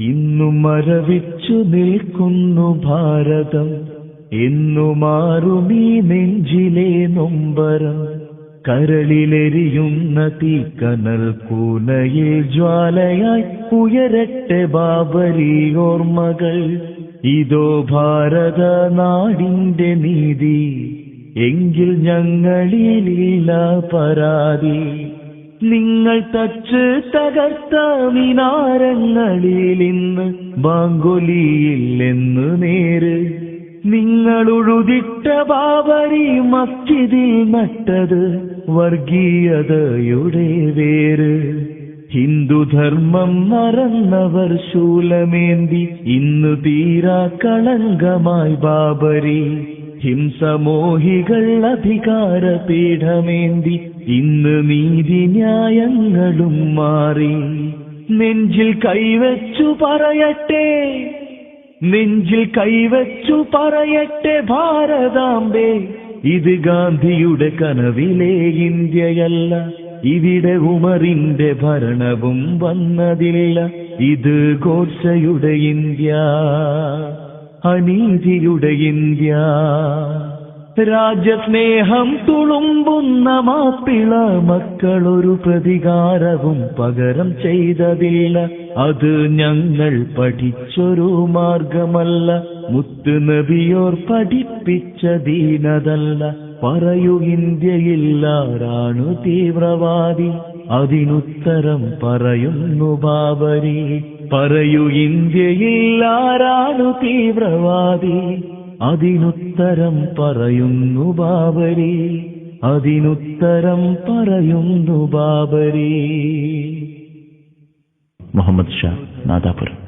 ഇന്നു മരവിച്ചു നിൽക്കുന്നു ഭാരതം, എന്നു മാറുമീ നെഞ്ചിലെ നൊമ്പരം. കരളിലെരിയുന്ന തീക്കനൽ കൂനയിൽ ജ്വാലയായി ഉയരട്ടെ ബാബരി ഓർമ്മകൾ. ഇതോ ഭാരത നാടിന്റെ നീതി, എങ്കിൽ ഞങ്ങളിലില്ല പരാതി. നിങ്ങൾ തച്ച് തകർത്ത മിനാരങ്ങളിൽ ഇന്ന് ബാങ്കൊലിയില്ലെന്ന് നേര്. നിങ്ങളുഴുതിട്ട ബാബരി മസ്ജിദിൽ നട്ടത് വർഗീയതയുടെ വേര്. ഹിന്ദുധർമ്മം മറന്നവർ ശൂലമേന്തി ഇന്ന് തീരാ കളങ്കമായി ബാബരി. ഹിംസമോഹികൾ അധികാര പീഠമേന്തി ഇന്ന് നീതി ന്യായങ്ങളും മാറി. നെഞ്ചിൽ കൈവച്ചു പറയട്ടെ, നെഞ്ചിൽ കൈവച്ചു പറയട്ടെ ഭാരതാംബേ, ഇത് ഗാന്ധിയുടെ കനവിലെ ഇന്ത്യയല്ല. ഇവിടെ ഉമറിന്റെ ഭരണവും വന്നതില്ല. ഇത് ഗോഡ്സെയുടെ ഇന്ത്യ, അനീതിയുടെ ഇന്ത്യ. രാജ്യസ്നേഹം തുളുമ്പുന്ന മാപ്പിള മക്കളൊരു പ്രതികാരവും പകരം ചെയ്തതില്ല. അത് ഞങ്ങൾ പഠിച്ചൊരു മാർഗമല്ല, മുത്ത് നബിയോർ പഠിപ്പിച്ച ദീനതല്ല. പറയൂ ഇന്ത്യയില്ലാരാണു തീവ്രവാദി, അതിനുത്തരം പറയുന്നു ബാബരി. പറയൂ ഇന്ത്യയില്ലാരാണു തീവ്രവാദി, അതിനുത്തരം പറയുന്നു ബാബരി. അതിനുത്തരം പറയുന്നു ബാബരി. മുഹമ്മദ് ഷാ, നാദാപുരം.